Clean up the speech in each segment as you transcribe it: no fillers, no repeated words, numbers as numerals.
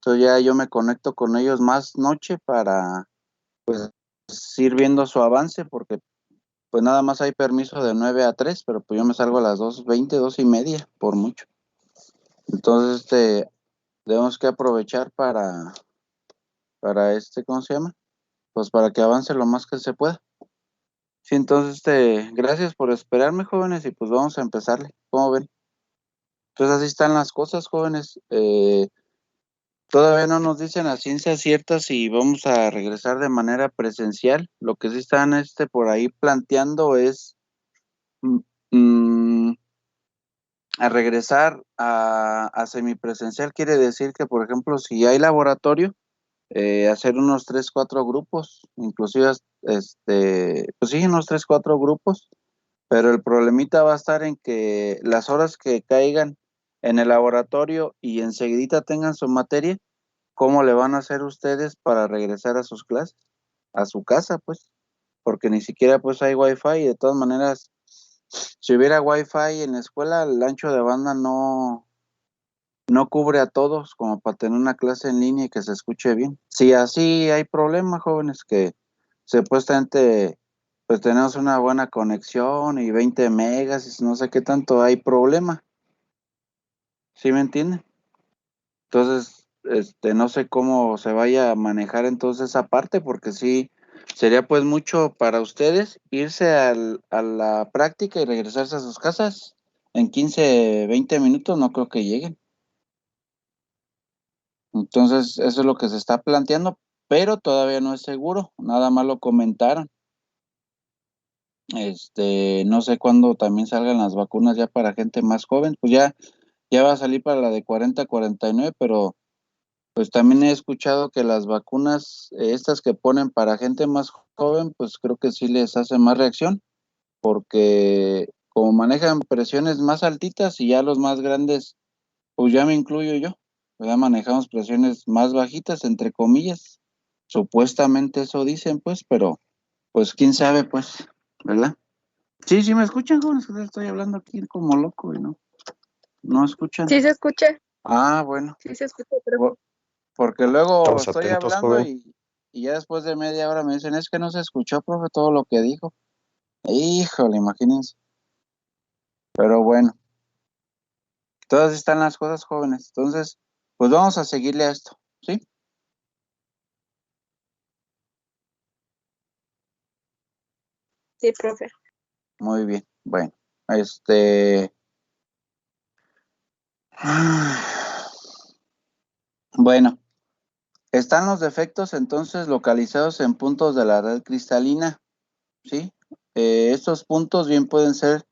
Entonces ya yo me conecto con ellos más noche para pues ir viendo su avance, porque pues nada más hay permiso de 9 a 3, pero pues yo me salgo a las 2:20, 2:30, por mucho. Entonces, debemos que aprovechar para ¿cómo se llama? Pues para que avance lo más que se pueda. Sí, entonces, gracias por esperarme, jóvenes, y pues vamos a empezarle. ¿Cómo ven? Entonces así están las cosas, jóvenes. Todavía no nos dicen a ciencia cierta si vamos a regresar de manera presencial. Lo que sí están por ahí planteando es mm, mm, a regresar a semipresencial. Quiere decir que, por ejemplo, si hay laboratorio, hacer unos 3, 4 grupos, inclusive, pues sí, unos 3, 4 grupos, pero el problemita va a estar en que las horas que caigan en el laboratorio y enseguidita tengan su materia, ¿cómo le van a hacer ustedes para regresar a sus clases, a su casa, pues? Porque ni siquiera pues hay wifi, y de todas maneras, si hubiera wifi en la escuela, el ancho de banda no cubre a todos como para tener una clase en línea y que se escuche bien. Si así hay problemas, jóvenes, que supuestamente pues tenemos una buena conexión y 20 megas y no sé qué tanto hay problema. ¿Sí me entienden? Entonces, no sé cómo se vaya a manejar entonces esa parte, porque sí sería pues mucho para ustedes irse a la práctica y regresarse a sus casas en 15, 20 minutos, no creo que lleguen. Entonces, eso es lo que se está planteando, pero todavía no es seguro, nada más lo comentaron. No sé cuándo también salgan las vacunas ya para gente más joven, pues ya va a salir para la de 40 a 49, pero pues también he escuchado que las vacunas, estas que ponen para gente más joven, pues creo que sí les hace más reacción, porque como manejan presiones más altitas y ya los más grandes, pues ya me incluyo yo, ya manejamos presiones más bajitas, entre comillas. Supuestamente eso dicen, pues, pero pues quién sabe, pues, ¿verdad? Sí, sí me escuchan, jóvenes, que estoy hablando aquí como loco y no escuchan. Sí se escucha, Ah, bueno, pero po- porque luego Estamos estoy atentos, hablando joven. y ya después de media hora me dicen, es que no se escuchó, profe, todo lo que dijo. Híjole, imagínense. Pero bueno, todas están las cosas, jóvenes. Entonces, pues vamos a seguirle a esto, ¿sí? sí, profe. Muy bien, bueno, este... Bueno, están los defectos entonces localizados en puntos de la red cristalina, ¿sí? Estos puntos bien pueden ser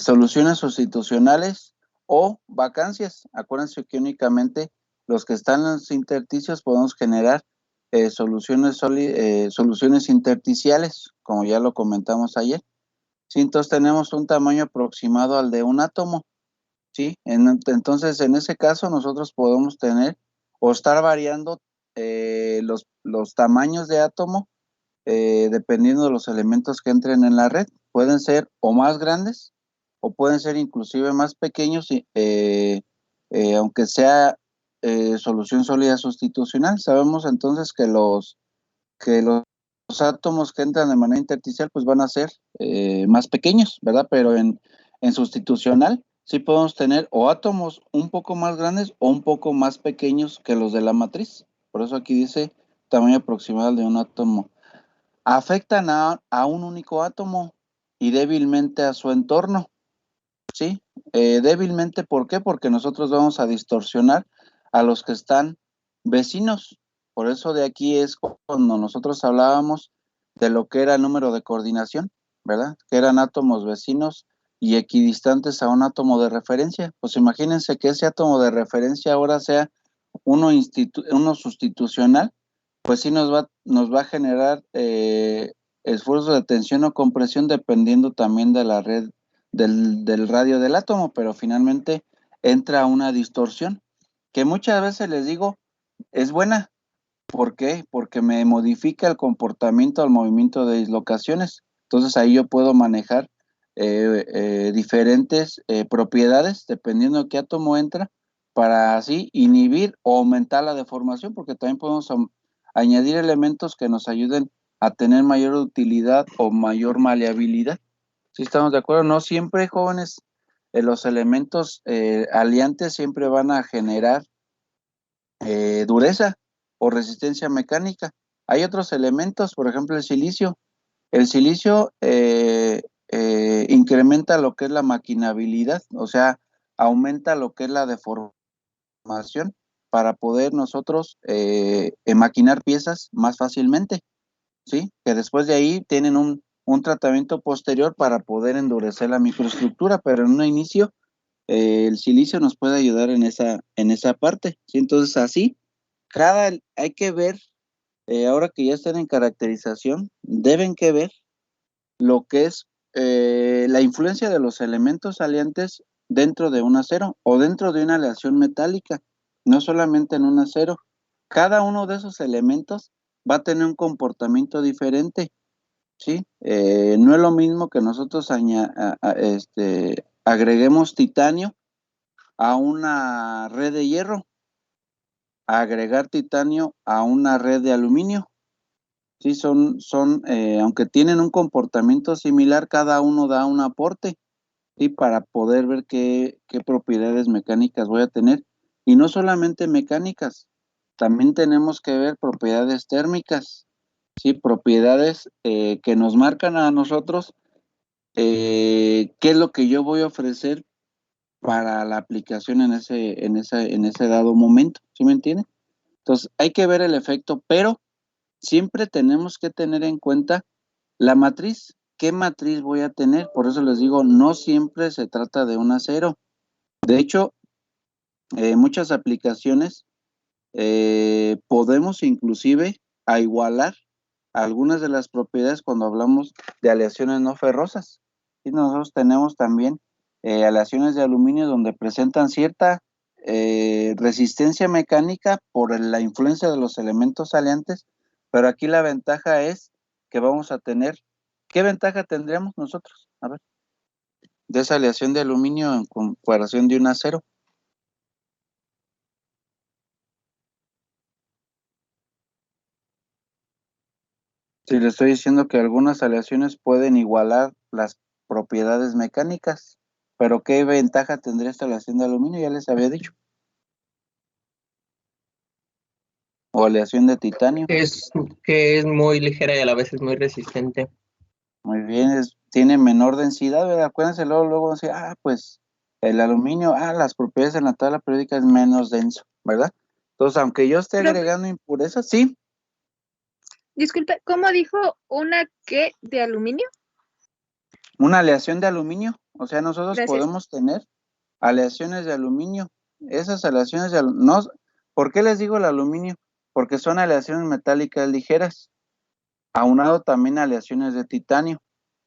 soluciones sustitucionales o vacancias. Acuérdense que únicamente los que están en los intersticios podemos generar soluciones intersticiales, como ya lo comentamos ayer. Sí, entonces tenemos un tamaño aproximado al de un átomo. Sí, entonces en ese caso nosotros podemos tener o estar variando los tamaños de átomo dependiendo de los elementos que entren en la red. Pueden ser o más grandes o pueden ser inclusive más pequeños, aunque sea solución sólida sustitucional. Sabemos entonces que los átomos que entran de manera intersticial pues van a ser más pequeños, ¿verdad? Pero en sustitucional sí podemos tener o átomos un poco más grandes o un poco más pequeños que los de la matriz. Por eso aquí dice tamaño aproximado de un átomo. Afectan a un único átomo y débilmente a su entorno, ¿sí? Débilmente, ¿por qué? Porque nosotros vamos a distorsionar a los que están vecinos. Por eso de aquí es cuando nosotros hablábamos de lo que era el número de coordinación, ¿verdad? Que eran átomos vecinos y equidistantes a un átomo de referencia. Pues imagínense que ese átomo de referencia ahora sea uno sustitucional, pues sí nos va a generar esfuerzos de tensión o compresión dependiendo también de la red del radio del átomo, pero finalmente entra una distorsión, que muchas veces les digo, es buena. ¿Por qué? Porque me modifica el comportamiento al movimiento de dislocaciones. Entonces ahí yo puedo manejar diferentes propiedades dependiendo de qué átomo entra, para así inhibir o aumentar la deformación, porque también podemos añadir elementos que nos ayuden a tener mayor utilidad o mayor maleabilidad. ¿Sí estamos de acuerdo? No siempre, jóvenes, los elementos aliantes siempre van a generar dureza o resistencia mecánica. Hay otros elementos, por ejemplo, el silicio. El silicio incrementa lo que es la maquinabilidad, o sea, aumenta lo que es la deformación para poder nosotros maquinar piezas más fácilmente, ¿sí? Que después de ahí tienen un tratamiento posterior para poder endurecer la microestructura, pero en un inicio el silicio nos puede ayudar en esa parte, ¿sí? Entonces así, hay que ver, ahora que ya están en caracterización, deben que ver lo que es la influencia de los elementos salientes dentro de un acero o dentro de una aleación metálica, no solamente en un acero. Cada uno de esos elementos va a tener un comportamiento diferente, ¿sí? No es lo mismo que nosotros agreguemos titanio a una red de hierro, a agregar titanio a una red de aluminio. Sí, aunque tienen un comportamiento similar, cada uno da un aporte, ¿sí? Para poder ver qué propiedades mecánicas voy a tener. Y no solamente mecánicas, también tenemos que ver propiedades térmicas, ¿sí? Propiedades que nos marcan a nosotros qué es lo que yo voy a ofrecer para la aplicación en ese dado momento, ¿sí me entienden? Entonces, hay que ver el efecto, pero siempre tenemos que tener en cuenta la matriz. ¿Qué matriz voy a tener? Por eso les digo, no siempre se trata de un acero. De hecho, muchas aplicaciones podemos inclusive a igualar algunas de las propiedades cuando hablamos de aleaciones no ferrosas. Y nosotros tenemos también aleaciones de aluminio donde presentan cierta resistencia mecánica por la influencia de los elementos aliantes, pero aquí la ventaja es que vamos a tener, ¿qué ventaja tendríamos nosotros? A ver, de esa aleación de aluminio en comparación de un acero. Si le estoy diciendo que algunas aleaciones pueden igualar las propiedades mecánicas, pero ¿qué ventaja tendría esta aleación de aluminio? Ya les había dicho. O aleación de titanio. Es que es muy ligera y a la vez es muy resistente. Muy bien, tiene menor densidad, ¿verdad? Acuérdense luego decir, pues el aluminio, las propiedades en la tabla periódica es menos denso, ¿verdad? Entonces, aunque yo esté Profe, agregando impurezas, sí, disculpe, ¿cómo dijo una qué de aluminio? una aleación de aluminio, o sea, nosotros Gracias. podemos tener aleaciones de aluminio. Esas aleaciones de aluminio, no, ¿por qué les digo el aluminio? Porque son aleaciones metálicas ligeras, aunado también a aleaciones de titanio.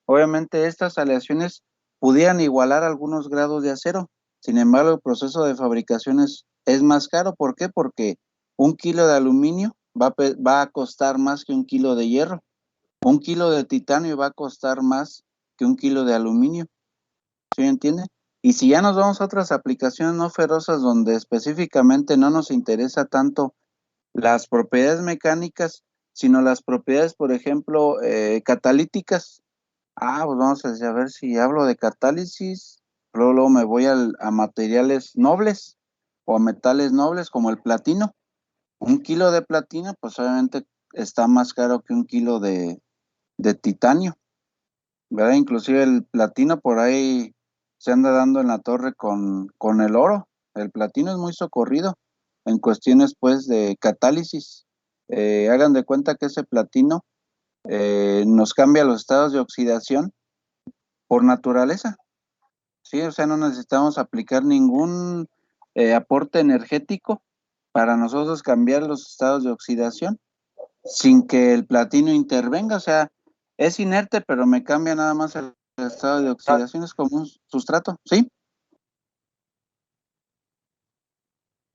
Obviamente estas aleaciones pudieran igualar algunos grados de acero, sin embargo el proceso de fabricación es más caro. ¿Por qué? Porque un kilo de aluminio va a costar más que un kilo de hierro. Un kilo de titanio va a costar más que un kilo de aluminio. ¿Sí me entiende? Y si ya nos vamos a otras aplicaciones no ferrosas donde específicamente no nos interesa tanto las propiedades mecánicas, sino las propiedades, por ejemplo, catalíticas. Pues vamos a ver si hablo de catálisis, luego me voy a materiales nobles o a metales nobles como el platino. Un kilo de platino, pues obviamente está más caro que un kilo de titanio, ¿verdad? Inclusive el platino por ahí se anda dando en la torre con el oro. El platino es muy socorrido en cuestiones pues de catálisis. Hagan de cuenta que ese platino nos cambia los estados de oxidación por naturaleza, ¿sí? O sea, no necesitamos aplicar ningún aporte energético para nosotros cambiar los estados de oxidación sin que el platino intervenga. O sea, es inerte, pero me cambia nada más el estado de oxidación, es como un sustrato, ¿sí?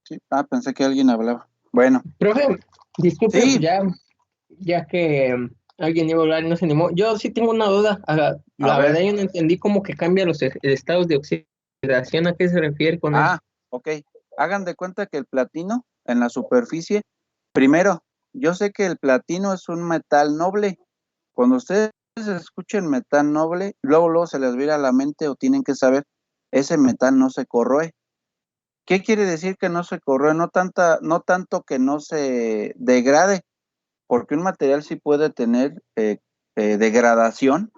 Sí, pensé que alguien hablaba. Bueno, Profe, disculpe, sí, ya que alguien iba a hablar y no se animó. Yo sí tengo una duda. a La ver, verdad, yo no entendí cómo que cambia los estados de oxidación. ¿A qué se refiere con eso? ok. hagan de cuenta que el platino en la superficie, primero, yo sé que el platino es un metal noble. Cuando ustedes escuchen metal noble, luego se les viene a la mente o tienen que saber, ese metal no se corroe. ¿Qué quiere decir que no se corroe? No tanto que no se degrade, porque un material sí puede tener degradación,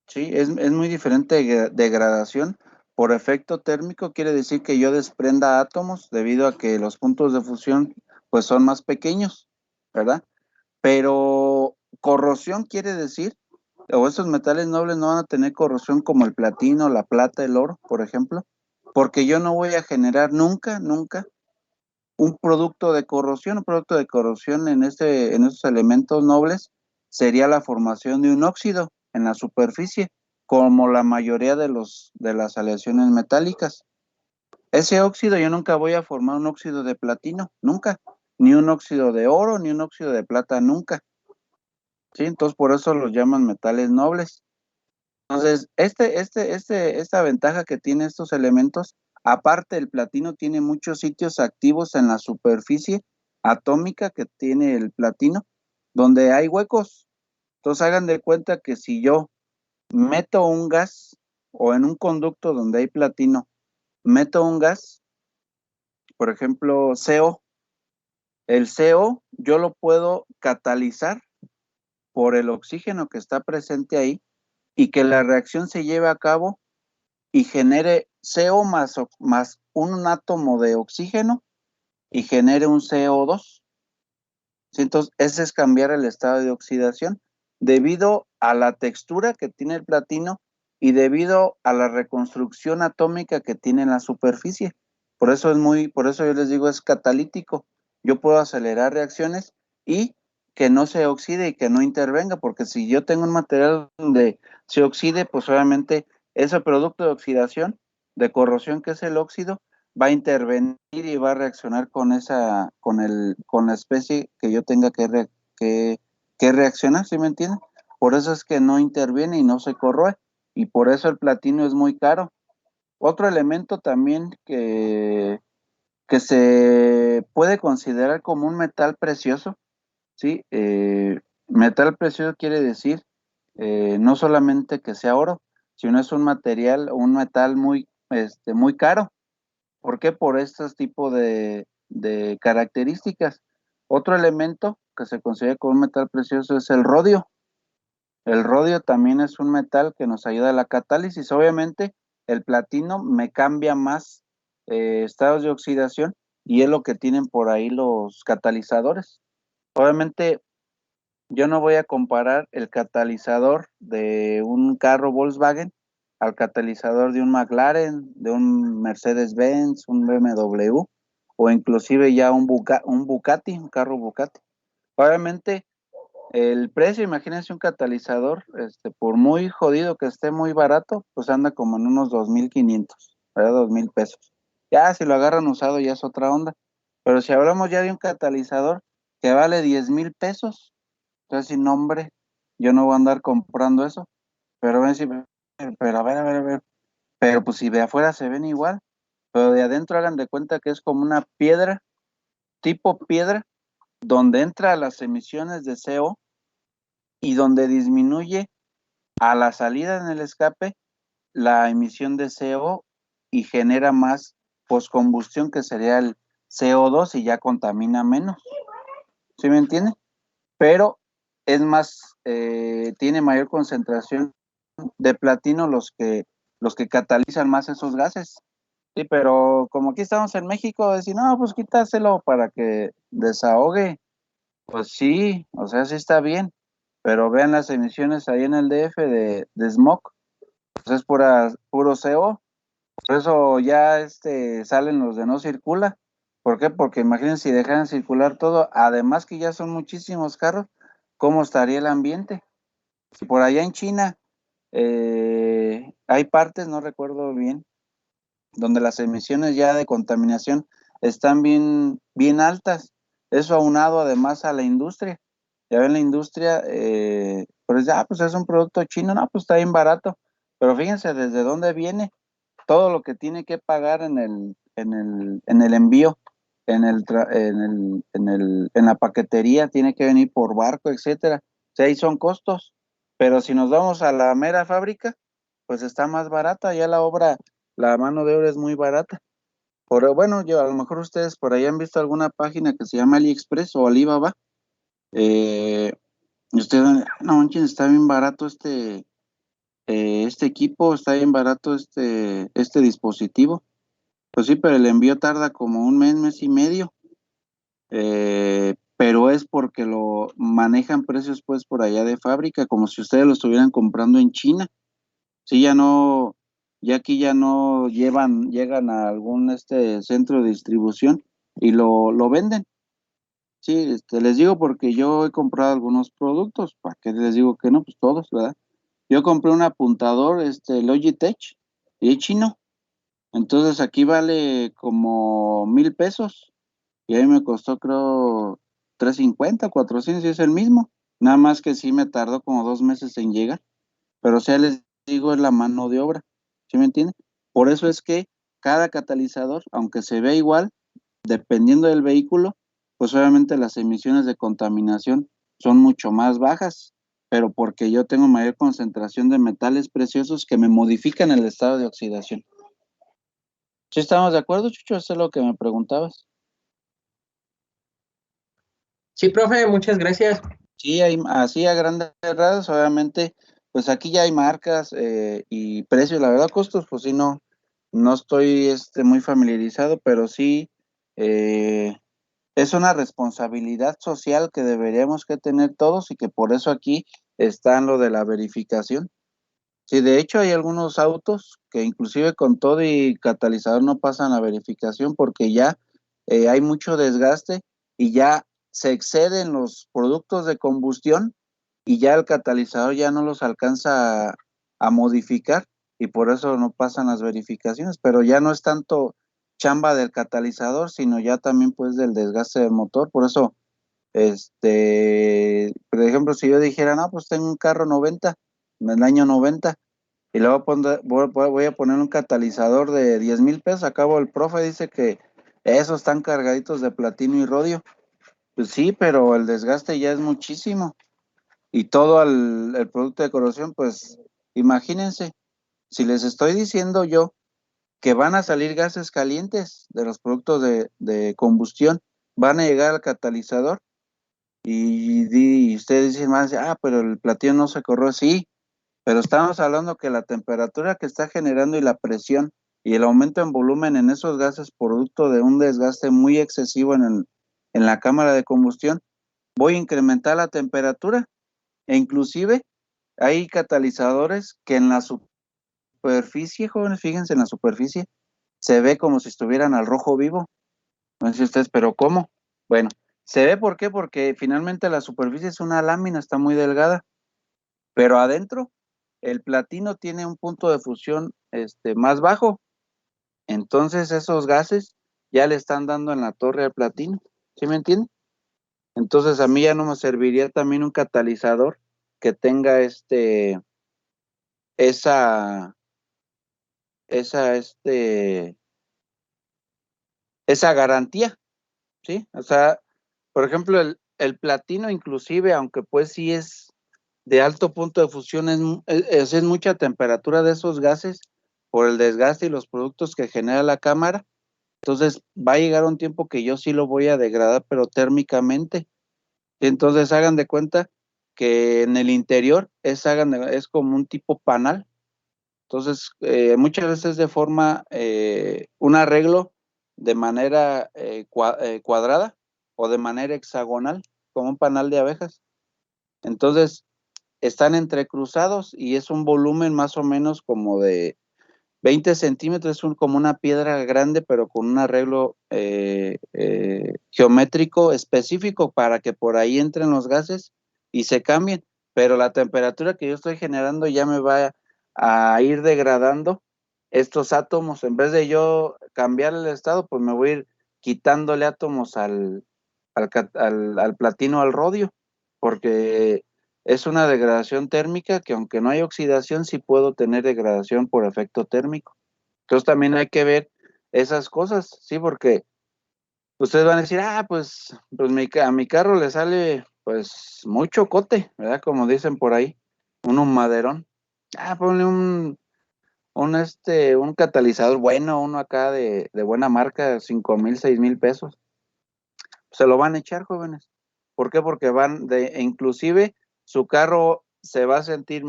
¿sí? Es muy diferente degradación. Por efecto térmico quiere decir que yo desprenda átomos debido a que los puntos de fusión pues son más pequeños, ¿verdad? Pero corrosión quiere decir, o esos metales nobles no van a tener corrosión como el platino, la plata, el oro, por ejemplo, porque yo no voy a generar nunca un producto de corrosión. Un producto de corrosión en esos elementos nobles sería la formación de un óxido en la superficie, como la mayoría de las aleaciones metálicas. Ese óxido yo nunca voy a formar un óxido de platino, nunca, ni un óxido de oro, ni un óxido de plata, nunca. ¿Sí? Entonces por eso los llaman metales nobles. Entonces, esta ventaja que tiene estos elementos, aparte el platino tiene muchos sitios activos en la superficie atómica que tiene el platino, donde hay huecos. Entonces hagan de cuenta que si yo meto un gas o en un conducto donde hay platino, meto un gas, por ejemplo, CO, el CO yo lo puedo catalizar por el oxígeno que está presente ahí y que la reacción se lleve a cabo y genere CO más un átomo de oxígeno y genere un CO2. ¿Sí? Entonces, ese es cambiar el estado de oxidación debido a la textura que tiene el platino y debido a la reconstrucción atómica que tiene en la superficie. Por eso yo les digo, es catalítico. Yo puedo acelerar reacciones y que no se oxide y que no intervenga, porque si yo tengo un material donde se oxide, pues obviamente ese producto de oxidación, de corrosión que es el óxido, va a intervenir y va a reaccionar con la especie que yo tenga que reaccionar, ¿sí me entienden? Por eso es que no interviene y no se corroe, y por eso el platino es muy caro. Otro elemento también que se puede considerar como un metal precioso, ¿sí? Metal precioso quiere decir no solamente que sea oro, sino es un metal muy caro. ¿Por qué? Por estos tipos de características. Otro elemento que se considera como un metal precioso es el rodio. El rodio también es un metal que nos ayuda a la catálisis. Obviamente, el platino me cambia más estados de oxidación y es lo que tienen por ahí los catalizadores. Obviamente, yo no voy a comparar el catalizador de un carro Volkswagen al catalizador de un McLaren, de un Mercedes-Benz, un BMW o inclusive ya un Bugatti, un carro Bugatti. Obviamente el precio, imagínense un catalizador, por muy jodido que esté, muy barato, pues anda como en unos 2,500, ¿verdad? 2,000 pesos. Ya si lo agarran usado ya es otra onda. Pero si hablamos ya de un catalizador que vale 10,000 pesos, entonces, sin nombre, yo no voy a andar comprando eso. Pero van a decir, pero a ver, pero pues si de afuera se ven igual, pero de adentro hagan de cuenta que es como una piedra, tipo piedra, donde entra las emisiones de CO y donde disminuye a la salida en el escape la emisión de CO y genera más poscombustión, que sería el CO2, y ya contamina menos. ¿Sí me entienden? Pero es más, tiene mayor concentración de platino los que catalizan más esos gases. Sí, pero como aquí estamos en México, decir, no, pues quítaselo para que desahogue. Pues sí, o sea, sí está bien, pero vean las emisiones ahí en el DF de smog, pues es puro CO. Por eso ya salen los de no circula. ¿Por qué? Porque imagínense si dejaran circular todo, además que ya son muchísimos carros, ¿cómo estaría el ambiente? Si por allá en China hay partes, no recuerdo bien, donde las emisiones ya de contaminación están bien, bien altas. Eso aunado además a la industria. Ya ven la industria, pues es un producto chino, no, pues está bien barato. Pero fíjense desde dónde viene todo lo que tiene que pagar en el envío, en la paquetería, tiene que venir por barco, etcétera. O sea, ahí son costos. Pero si nos vamos a la mera fábrica, pues está más barata, ya la obra, la mano de obra es muy barata. Bueno, yo a lo mejor ustedes por ahí han visto alguna página que se llama AliExpress o Alibaba. Y ustedes van, "Ah, no manches, está bien barato este equipo, está bien barato este dispositivo". Pues sí, pero el envío tarda como un mes, mes y medio. Pero es porque lo manejan precios pues por allá de fábrica, como si ustedes lo estuvieran comprando en China. Sí, ya aquí ya no llegan a algún centro de distribución y lo venden. Sí, les digo porque yo he comprado algunos productos, ¿para qué les digo que no? Pues todos, ¿verdad? Yo compré un apuntador, Logitech, y es chino. Entonces aquí vale como 1,000 pesos. Y ahí me costó, creo, 350, 400, y es el mismo. Nada más que sí me tardó como 2 meses en llegar. Pero o sea, les digo, es la mano de obra. ¿Sí me entienden? Por eso es que cada catalizador, aunque se ve igual, dependiendo del vehículo, pues obviamente las emisiones de contaminación son mucho más bajas, pero porque yo tengo mayor concentración de metales preciosos que me modifican el estado de oxidación. ¿Sí estamos de acuerdo, Chucho? Eso es lo que me preguntabas. Sí, profe, muchas gracias. Sí, así a grandes rasgos, obviamente, pues aquí ya hay marcas y precios, la verdad, costos, pues sí, no estoy muy familiarizado, pero sí eh, es una responsabilidad social que deberíamos que tener todos y que por eso aquí está lo de la verificación. Sí, de hecho hay algunos autos que inclusive con todo y catalizador no pasan la verificación porque ya hay mucho desgaste y ya se exceden los productos de combustión y ya el catalizador ya no los alcanza a modificar y por eso no pasan las verificaciones, pero ya no es tanto chamba del catalizador, sino ya también pues del desgaste del motor. Por eso, por ejemplo, si yo dijera, no, pues tengo un carro 90, en el año 90, y luego voy a poner un catalizador de 10,000 pesos. Acabo, el profe dice que esos están cargaditos de platino y rodio. Pues sí, pero el desgaste ya es muchísimo. Y todo el producto de corrosión, pues imagínense, si les estoy diciendo yo que van a salir gases calientes de los productos de combustión, van a llegar al catalizador y ustedes dicen más, pero el platino no se corroe. Sí, pero estamos hablando que la temperatura que está generando y la presión y el aumento en volumen en esos gases producto de un desgaste muy excesivo en la cámara de combustión, voy a incrementar la temperatura e inclusive hay catalizadores que en la superficie, jóvenes, fíjense, en la superficie se ve como si estuvieran al rojo vivo. No sé si ustedes, pero ¿cómo? Bueno, se ve, ¿por qué? Porque finalmente la superficie es una lámina, está muy delgada, pero adentro el platino tiene un punto de fusión más bajo. Entonces esos gases ya le están dando en la torre al platino. ¿Sí me entienden? Entonces a mí ya no me serviría también un catalizador que tenga esa, esa, esa garantía, ¿sí? O sea, por ejemplo, el platino inclusive, aunque pues sí es de alto punto de fusión, es mucha temperatura de esos gases por el desgaste y los productos que genera la cámara. Entonces va a llegar un tiempo que yo sí lo voy a degradar, pero térmicamente. Entonces hagan de cuenta que en el interior es como un tipo panal. Entonces muchas veces de forma un arreglo de manera cuadrada o de manera hexagonal, como un panal de abejas. Entonces están entrecruzados y es un volumen más o menos como de 20 centímetros, es como una piedra grande, pero con un arreglo geométrico específico para que por ahí entren los gases y se cambien. Pero la temperatura que yo estoy generando ya me va a ir degradando estos átomos. En vez de yo cambiar el estado, pues me voy a ir quitándole átomos al platino, al rodio, porque es una degradación térmica que aunque no hay oxidación, sí puedo tener degradación por efecto térmico. Entonces también hay que ver esas cosas, ¿sí? Porque ustedes van a decir, pues a mi carro le sale pues mucho cote, ¿verdad? Como dicen por ahí, un maderón. Ponle un catalizador bueno, uno acá de buena marca, 5,000, 6,000 pesos. Se lo van a echar, jóvenes. ¿Por qué? Porque inclusive su carro se va a sentir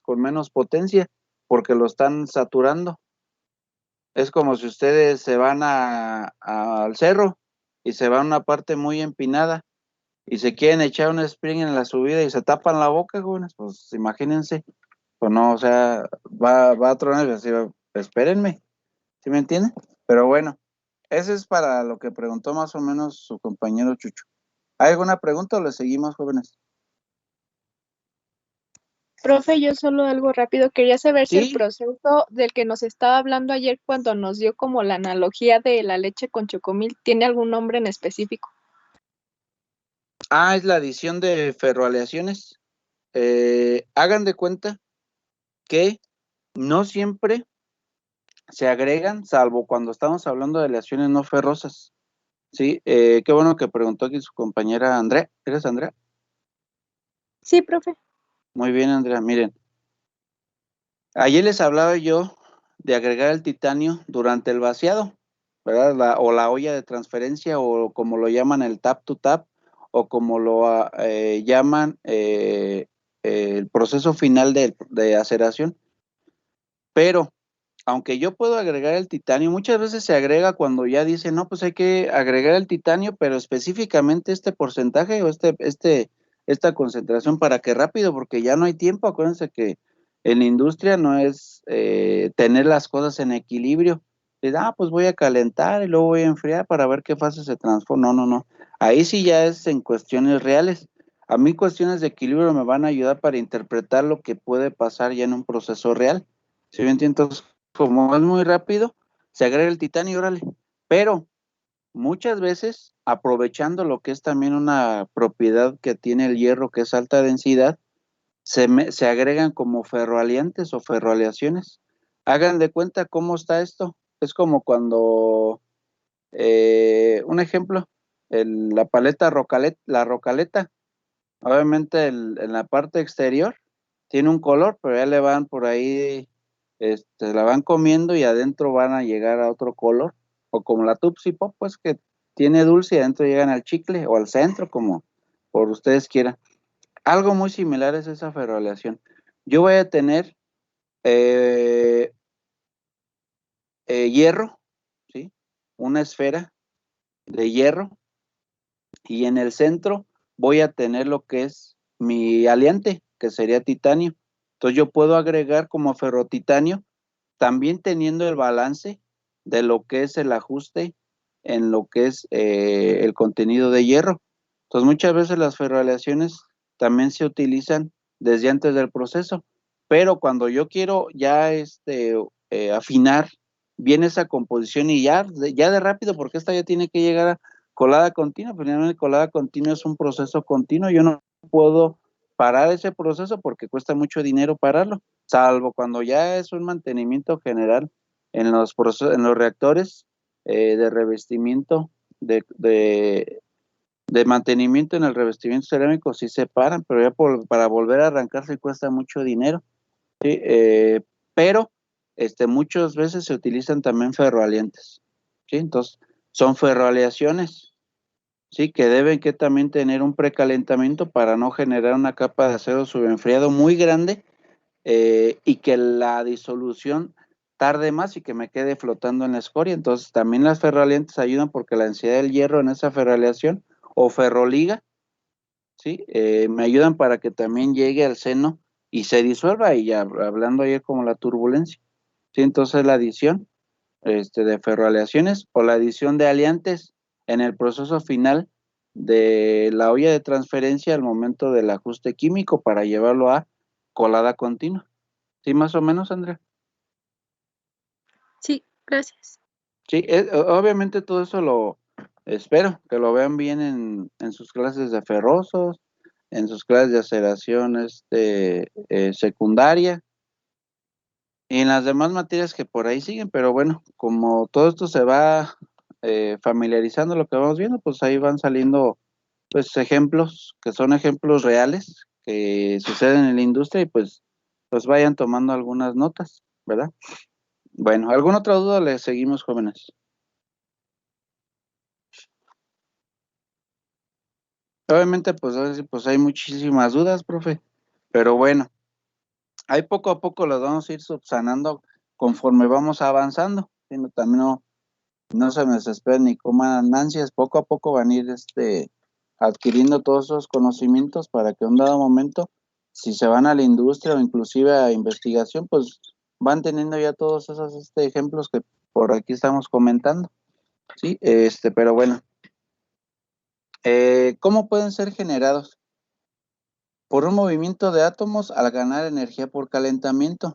con menos potencia, porque lo están saturando. Es como si ustedes se van al cerro y se van a una parte muy empinada y se quieren echar un sprint en la subida y se tapan la boca, jóvenes, pues imagínense, pues no, o sea, va a tronar y así, espérenme, ¿sí me entienden? Pero bueno, ese es para lo que preguntó más o menos su compañero Chucho. ¿Hay alguna pregunta o le seguimos, jóvenes? Profe, yo solo algo rápido. Quería saber si el Sí, proceso del que nos estaba hablando ayer cuando nos dio como la analogía de la leche con chocomil tiene algún nombre en específico. es la adición de ferroaleaciones. Hagan de cuenta que no siempre se agregan, salvo cuando estamos hablando de aleaciones no ferrosas. Sí, qué bueno que preguntó aquí su compañera Andrea. ¿Eres Andrea? Sí, profe. Muy bien, Andrea. Miren, ayer les hablaba yo de agregar el titanio durante el vaciado, ¿verdad? O la olla de transferencia, o como lo llaman el tap to tap, o como lo llaman el proceso final de aceración. Pero, aunque yo puedo agregar el titanio, muchas veces se agrega cuando ya dicen, no, pues hay que agregar el titanio, pero específicamente este porcentaje o esta concentración para que rápido, porque ya no hay tiempo. Acuérdense que en la industria no es tener las cosas en equilibrio. Pues voy a calentar y luego voy a enfriar para ver qué fase se transforma. No, no, no. Ahí sí ya es en cuestiones reales. A mí cuestiones de equilibrio me van a ayudar para interpretar lo que puede pasar ya en un proceso real. ¿Sí me entiendes? Entonces, como es muy rápido, se agrega el titanio, órale. Pero muchas veces, aprovechando lo que es también una propiedad que tiene el hierro, que es alta densidad, se agregan como ferroaliantes o ferroaleaciones. Hagan de cuenta cómo está esto. Es como cuando, un ejemplo, la paleta la rocaleta, obviamente en la parte exterior tiene un color, pero ya le van por ahí, la van comiendo y adentro van a llegar a otro color. O como la Tupsi Pop, pues que tiene dulce y adentro llegan al chicle o al centro, como por ustedes quieran. Algo muy similar es esa ferroaleación. Yo voy a tener eh, hierro, ¿sí? Una esfera de hierro, y en el centro voy a tener lo que es mi aliante, que sería titanio. Entonces yo puedo agregar como ferrotitanio, también teniendo el balance de lo que es el ajuste en lo que es el contenido de hierro. Entonces muchas veces las ferroaleaciones también se utilizan desde antes del proceso, pero cuando yo quiero ya afinar bien esa composición y ya de rápido, porque esta ya tiene que llegar a colada continua. Finalmente colada continua es un proceso continuo. Yo no puedo parar ese proceso porque cuesta mucho dinero pararlo, salvo cuando ya es un mantenimiento general en los reactores de revestimiento, de mantenimiento en el revestimiento cerámico, sí se paran, pero ya para volver a arrancarse cuesta mucho dinero, ¿sí? Pero muchas veces se utilizan también ferroalientes, ¿sí? Entonces, son ferroaleaciones, ¿sí? Que deben que también tener un precalentamiento para no generar una capa de acero subenfriado muy grande, y que la disolución tarde más y que me quede flotando en la escoria. Entonces también las ferroalientes ayudan porque la densidad del hierro en esa ferroaleación o ferroliga, ¿sí? Me ayudan para que también llegue al seno y se disuelva, y ya hablando ayer como la turbulencia, ¿sí? Entonces la adición de ferroaleaciones o la adición de aliantes en el proceso final de la olla de transferencia al momento del ajuste químico para llevarlo a colada continua. ¿Sí, más o menos, Andrea? Sí, gracias. Sí, obviamente todo eso lo espero que lo vean bien en sus clases de ferrosos, en sus clases de aceleración secundaria, Y en las demás materias que por ahí siguen, pero bueno, como todo esto se va familiarizando lo que vamos viendo, pues ahí van saliendo pues ejemplos, que son ejemplos reales que suceden en la industria y pues vayan tomando algunas notas, ¿verdad? Bueno, ¿alguna otra duda? Le seguimos, jóvenes. Obviamente, pues, ahora sí, pues hay muchísimas dudas, profe, pero bueno, ahí poco a poco las vamos a ir subsanando conforme vamos avanzando. Sino también no se me desesperen ni coman ansias, poco a poco van a ir adquiriendo todos esos conocimientos para que en un dado momento, si se van a la industria o inclusive a investigación, pues van teniendo ya todos esos ejemplos que por aquí estamos comentando, ¿sí? Pero bueno, ¿cómo pueden ser generados? Por un movimiento de átomos al ganar energía por calentamiento,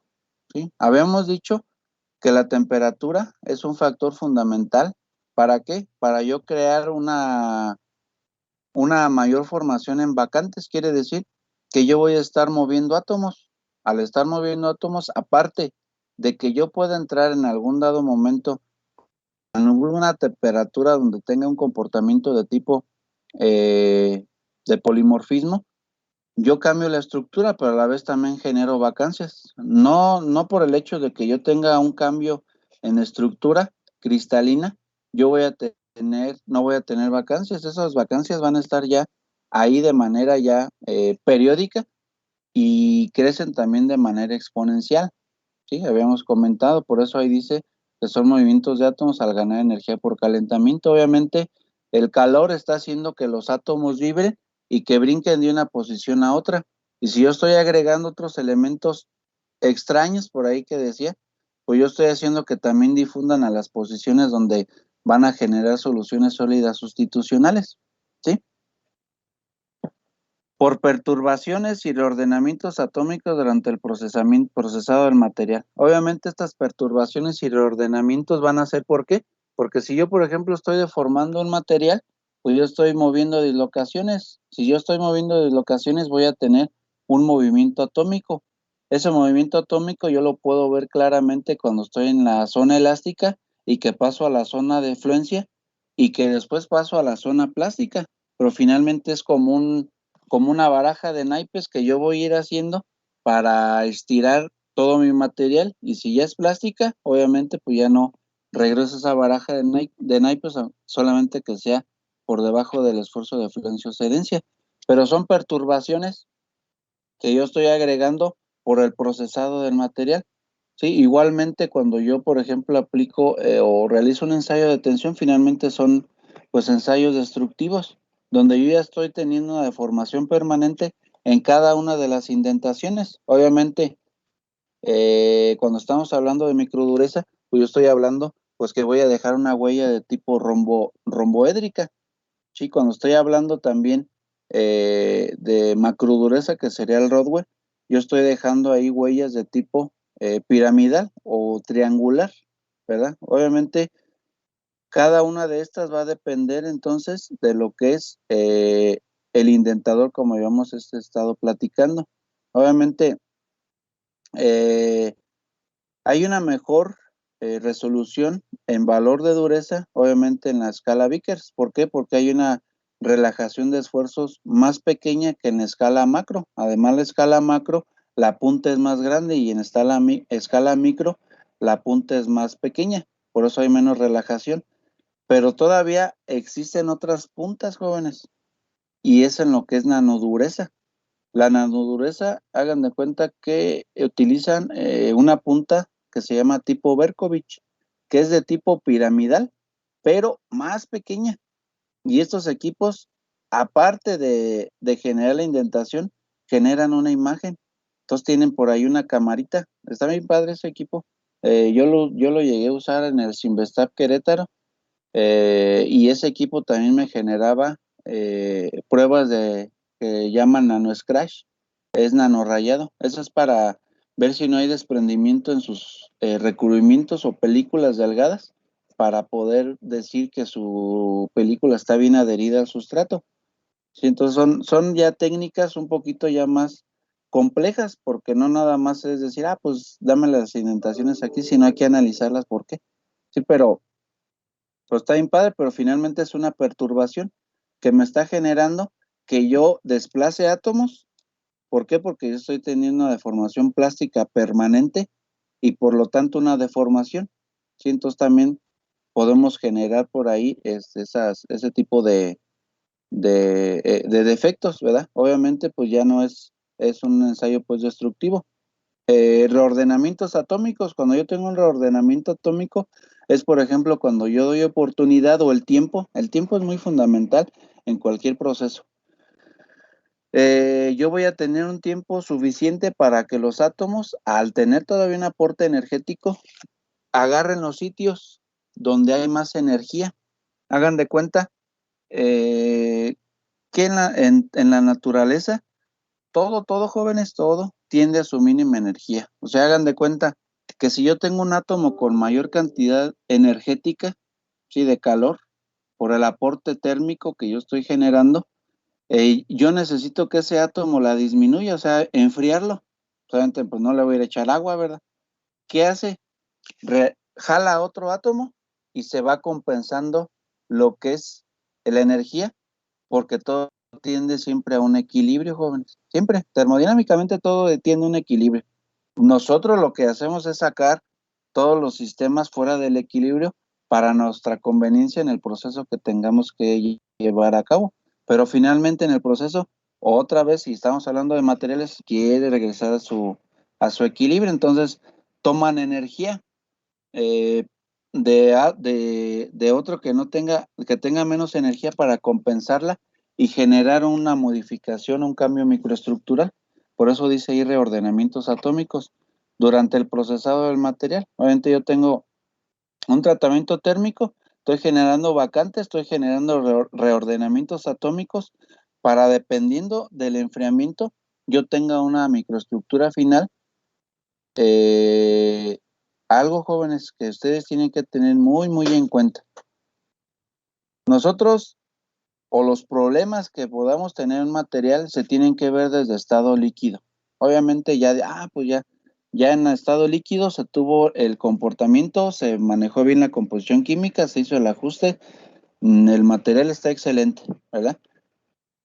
¿sí? Habíamos dicho que la temperatura es un factor fundamental. ¿Para qué? Para yo crear una mayor formación en vacantes, quiere decir que yo voy a estar moviendo átomos. Al estar moviendo átomos, aparte de que yo pueda entrar en algún dado momento en alguna temperatura donde tenga un comportamiento de tipo de polimorfismo, yo cambio la estructura, pero a la vez también genero vacancias. No por el hecho de que yo tenga un cambio en estructura cristalina, yo no voy a tener vacancias. Esas vacancias van a estar ya ahí de manera ya periódica y crecen también de manera exponencial. Sí, habíamos comentado, por eso ahí dice que son movimientos de átomos al ganar energía por calentamiento. Obviamente, el calor está haciendo que los átomos vibren y que brinquen de una posición a otra. Y si yo estoy agregando otros elementos extraños por ahí que decía, pues yo estoy haciendo que también difundan a las posiciones donde van a generar soluciones sólidas sustitucionales, ¿sí? Por perturbaciones y reordenamientos atómicos durante el procesado del material. Obviamente estas perturbaciones y reordenamientos van a ser ¿por qué? Porque si yo, por ejemplo, estoy deformando un material, pues yo estoy moviendo dislocaciones. Si yo estoy moviendo dislocaciones, voy a tener un movimiento atómico. Ese movimiento atómico yo lo puedo ver claramente cuando estoy en la zona elástica y que paso a la zona de fluencia y que después paso a la zona plástica, pero finalmente es como una baraja de naipes que yo voy a ir haciendo para estirar todo mi material. Y si ya es plástica, obviamente pues ya no regreso a esa baraja de naipes, solamente que sea por debajo del esfuerzo de fluencia. Pero son perturbaciones que yo estoy agregando por el procesado del material. Sí, igualmente cuando yo, por ejemplo, aplico o realizo un ensayo de tensión, finalmente son pues ensayos destructivos, donde yo ya estoy teniendo una deformación permanente en cada una de las indentaciones. Obviamente, cuando estamos hablando de microdureza, pues yo estoy hablando pues que voy a dejar una huella de tipo romboédrica. Sí, cuando estoy hablando también de macrodureza, que sería el Rodwell, yo estoy dejando ahí huellas de tipo piramidal o triangular, ¿verdad? Obviamente, cada una de estas va a depender entonces de lo que es el indentador, como habíamos estado platicando. Obviamente, eh, hay una mejor resolución en valor de dureza, obviamente en la escala Vickers. ¿Por qué? Porque hay una relajación de esfuerzos más pequeña que en escala macro. Además, la escala macro, la punta es más grande y en escala micro, la punta es más pequeña. Por eso hay menos relajación. Pero todavía existen otras puntas, jóvenes, y es en lo que es nanodureza. La nanodureza, hagan de cuenta que utilizan una punta que se llama tipo Berkovich, que es de tipo piramidal, pero más pequeña. Y estos equipos, aparte de generar la indentación, generan una imagen. Entonces tienen por ahí una camarita. Está bien padre ese equipo. Yo lo llegué a usar en el Simvestab Querétaro y ese equipo también me generaba pruebas que llaman nano scratch, es nano rayado. Eso es para ver si no hay desprendimiento en sus recubrimientos o películas delgadas para poder decir que su película está bien adherida al sustrato. Sí, entonces son ya técnicas un poquito ya más complejas, porque no nada más es decir, pues dame las indentaciones aquí, sino hay que analizarlas por qué. Sí, pero pues está bien padre, pero finalmente es una perturbación que me está generando que yo desplace átomos. ¿Por qué? Porque yo estoy teniendo una deformación plástica permanente y por lo tanto una deformación. Sí, entonces también podemos generar por ahí ese tipo de defectos, ¿verdad? Obviamente, pues ya no es un ensayo pues destructivo. Reordenamientos atómicos, cuando yo tengo un reordenamiento atómico, es por ejemplo cuando yo doy oportunidad o el tiempo es muy fundamental en cualquier proceso. Yo voy a tener un tiempo suficiente para que los átomos, al tener todavía un aporte energético, agarren los sitios donde hay más energía. Hagan de cuenta que en la naturaleza, todo, jóvenes, todo tiende a su mínima energía. O sea, hagan de cuenta que si yo tengo un átomo con mayor cantidad energética, sí, de calor, por el aporte térmico que yo estoy generando, yo necesito que ese átomo la disminuya, o sea, enfriarlo. Obviamente, pues no le voy a ir a echar agua, ¿verdad? ¿Qué hace? Jala otro átomo y se va compensando lo que es la energía, porque todo tiende siempre a un equilibrio, jóvenes. Siempre, termodinámicamente todo tiende a un equilibrio. Nosotros lo que hacemos es sacar todos los sistemas fuera del equilibrio para nuestra conveniencia en el proceso que tengamos que llevar a cabo. Pero finalmente en el proceso, otra vez, si estamos hablando de materiales, quiere regresar a su equilibrio. Entonces, toman energía eh, de otro que tenga menos energía para compensarla y generar una modificación, un cambio microestructural. Por eso dice ahí reordenamientos atómicos durante el procesado del material. Obviamente yo tengo un tratamiento térmico, estoy generando vacantes, estoy generando reordenamientos atómicos para, dependiendo del enfriamiento, yo tenga una microestructura final. Algo, jóvenes, que ustedes tienen que tener muy, muy en cuenta. Nosotros, o los problemas que podamos tener en un material, se tienen que ver desde estado líquido. Obviamente pues ya en estado líquido se tuvo el comportamiento, se manejó bien la composición química, se hizo el ajuste, el material está excelente, ¿verdad?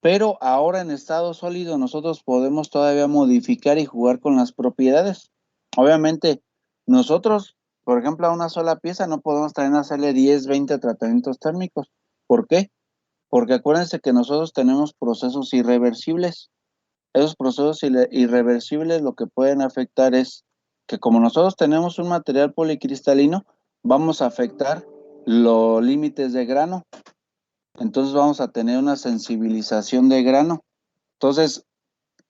Pero ahora en estado sólido nosotros podemos todavía modificar y jugar con las propiedades. Obviamente, nosotros, por ejemplo, a una sola pieza no podemos también hacerle 10, 20 tratamientos térmicos. ¿Por qué? Porque acuérdense que nosotros tenemos procesos irreversibles. Esos procesos irreversibles lo que pueden afectar es que, como nosotros tenemos un material policristalino, vamos a afectar los límites de grano. Entonces vamos a tener una sensibilización de grano. Entonces,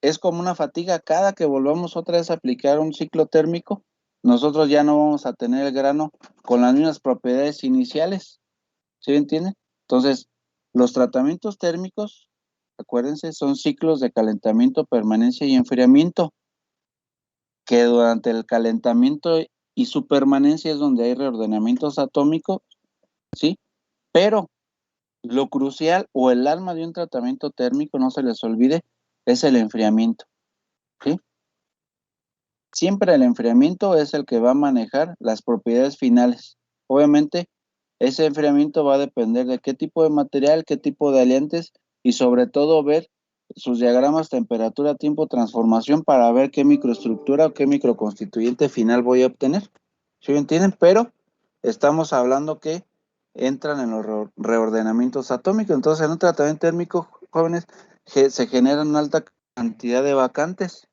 es como una fatiga. Cada que volvamos otra vez a aplicar un ciclo térmico, nosotros ya no vamos a tener el grano con las mismas propiedades iniciales. ¿Sí me entienden? Entonces, los tratamientos térmicos, acuérdense, son ciclos de calentamiento, permanencia y enfriamiento, que durante el calentamiento y su permanencia es donde hay reordenamientos atómicos, ¿sí? Pero lo crucial o el alma de un tratamiento térmico, no se les olvide, es el enfriamiento, ¿sí? Siempre el enfriamiento es el que va a manejar las propiedades finales. Obviamente, ese enfriamiento va a depender de qué tipo de material, qué tipo de aliantes y sobre todo ver sus diagramas temperatura, tiempo, transformación para ver qué microestructura o qué microconstituyente final voy a obtener. ¿Sí me entienden? Pero estamos hablando que entran en los reordenamientos atómicos. Entonces, en un tratamiento térmico, jóvenes, se generan una alta cantidad de vacantes,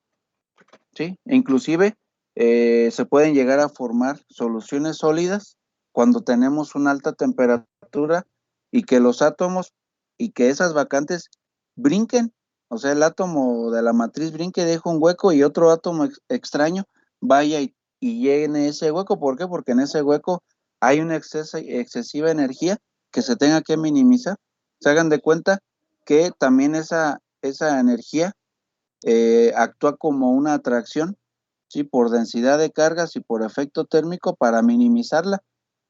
¿sí? Inclusive se pueden llegar a formar soluciones sólidas cuando tenemos una alta temperatura y que los átomos y que esas vacantes brinquen, o sea, el átomo de la matriz brinque, deja un hueco y otro átomo extraño vaya y llene ese hueco. ¿Por qué? Porque en ese hueco hay una excesiva energía que se tenga que minimizar. Se hagan de cuenta que también esa energía actúa como una atracción, ¿sí? Por densidad de cargas y por efecto térmico para minimizarla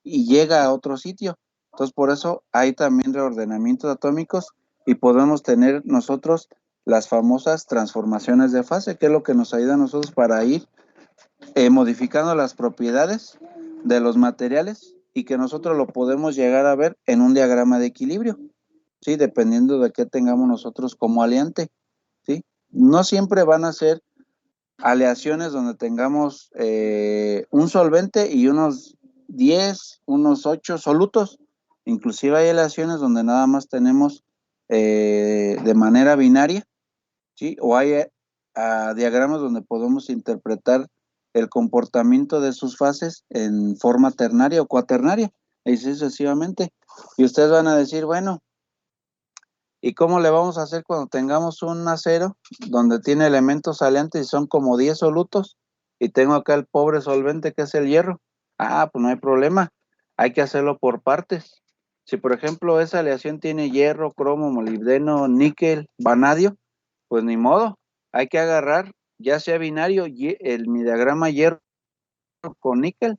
y llega a otro sitio. Entonces, por eso hay también reordenamientos atómicos y podemos tener nosotros las famosas transformaciones de fase, que es lo que nos ayuda a nosotros para ir modificando las propiedades de los materiales y que nosotros lo podemos llegar a ver en un diagrama de equilibrio, ¿sí? Dependiendo de qué tengamos nosotros como aleante, ¿sí? No siempre van a ser aleaciones donde tengamos un solvente y unos 10, unos 8 solutos. Inclusive hay aleaciones donde nada más tenemos de manera binaria, ¿sí? O hay diagramas donde podemos interpretar el comportamiento de sus fases en forma ternaria o cuaternaria, y así sucesivamente. Y ustedes van a decir, bueno, ¿y cómo le vamos a hacer cuando tengamos un acero donde tiene elementos salientes y son como 10 solutos? Y tengo acá el pobre solvente que es el hierro. Ah, pues no hay problema. Hay que hacerlo por partes. Si por ejemplo esa aleación tiene hierro, cromo, molibdeno, níquel, vanadio, pues ni modo. Hay que agarrar ya sea binario, mi diagrama hierro con níquel,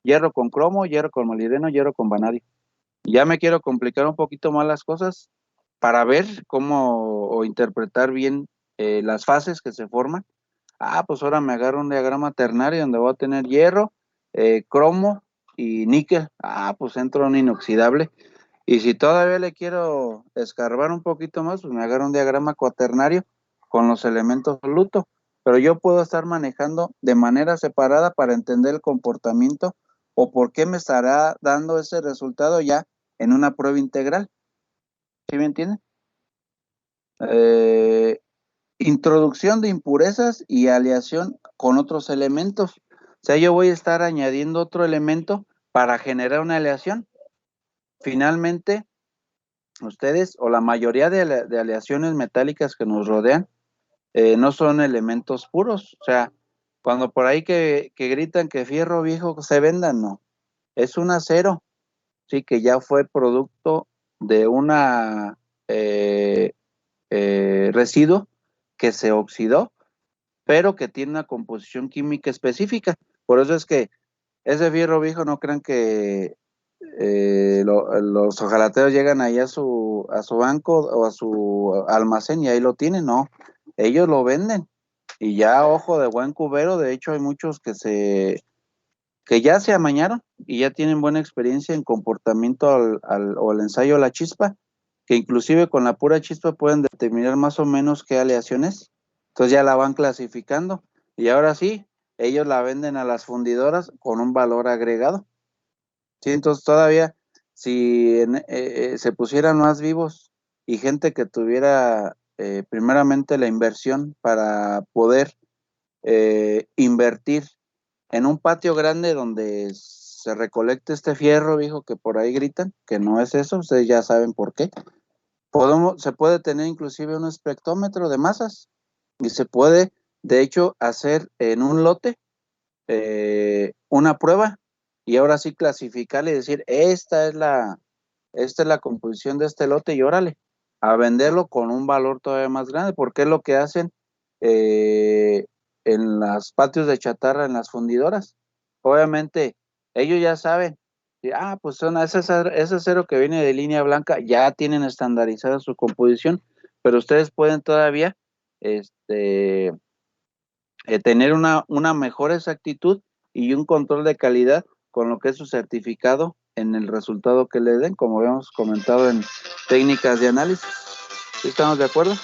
hierro con cromo, hierro con molibdeno, hierro con vanadio. Ya me quiero complicar un poquito más las cosas para ver cómo o interpretar bien las fases que se forman. Ah, pues ahora me agarro un diagrama ternario donde voy a tener hierro, cromo y níquel. Ah, pues entro en un inoxidable. Y si todavía le quiero escarbar un poquito más, pues me agarro un diagrama cuaternario con los elementos soluto. Pero yo puedo estar manejando de manera separada para entender el comportamiento o por qué me estará dando ese resultado ya en una prueba integral. ¿Sí me entienden? Introducción de impurezas y aleación con otros elementos. O sea, yo voy a estar añadiendo otro elemento para generar una aleación. Finalmente, ustedes o la mayoría de aleaciones metálicas que nos rodean no son elementos puros. O sea, cuando por ahí que gritan que fierro viejo se venda, no. Es un acero, sí, que ya fue producto de una residuo que se oxidó, pero que tiene una composición química específica. Por eso es que ese fierro viejo no crean que los ojalateros llegan ahí a su banco o a su almacén y ahí lo tienen, no. Ellos lo venden. Y ya, ojo de buen cubero, de hecho hay muchos que ya se amañaron y ya tienen buena experiencia en comportamiento o al ensayo a la chispa, que inclusive con la pura chispa pueden determinar más o menos qué aleación es. Entonces ya la van clasificando y ahora sí, ellos la venden a las fundidoras con un valor agregado. Sí, entonces todavía si se pusieran más vivos y gente que tuviera primeramente la inversión para poder invertir en un patio grande donde se recolecte este fierro viejo que por ahí gritan, que no es eso, ustedes ya saben por qué. Se puede tener inclusive un espectrómetro de masas y se puede, de hecho, hacer en un lote una prueba y ahora sí clasificarle y decir, esta es la composición de este lote y órale, a venderlo con un valor todavía más grande, porque es lo que hacen eh, en los patios de chatarra, en las fundidoras. Obviamente, ellos ya saben, pues ese acero que viene de línea blanca, ya tienen estandarizada su composición, pero ustedes pueden todavía tener una mejor exactitud y un control de calidad con lo que es su certificado en el resultado que le den, como habíamos comentado en técnicas de análisis. ¿Sí estamos de acuerdo?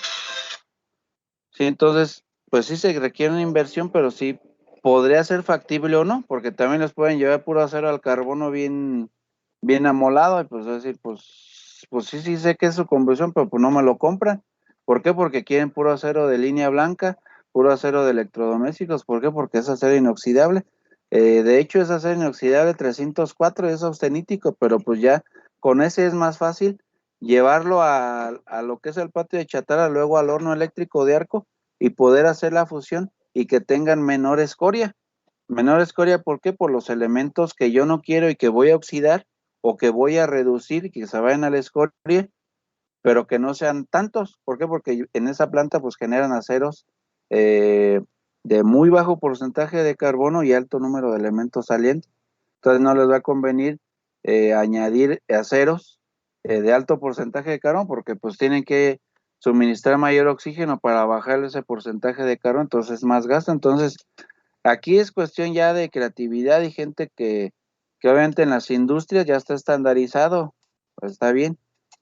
Sí, entonces, pues sí se requiere una inversión, pero sí podría ser factible o no, porque también les pueden llevar puro acero al carbono bien amolado, y pues decir, pues sí sé que es su conversión, pero pues no me lo compran. ¿Por qué? Porque quieren puro acero de línea blanca, puro acero de electrodomésticos. ¿Por qué? Porque es acero inoxidable. De hecho, es acero inoxidable 304, es austenítico, pero pues ya con ese es más fácil llevarlo a lo que es el patio de chatarra, luego al horno eléctrico de arco y poder hacer la fusión y que tengan menor escoria. Menor escoria, ¿por qué? Por los elementos que yo no quiero y que voy a oxidar o que voy a reducir y que se vayan a la escoria, pero que no sean tantos. ¿Por qué? Porque en esa planta pues generan aceros eh, de muy bajo porcentaje de carbono y alto número de elementos salientes. Entonces no les va a convenir añadir aceros de alto porcentaje de carbono porque pues tienen que suministrar mayor oxígeno para bajar ese porcentaje de carbono, entonces más gasto. Entonces, aquí es cuestión ya de creatividad y gente que obviamente en las industrias ya está estandarizado, pues está bien,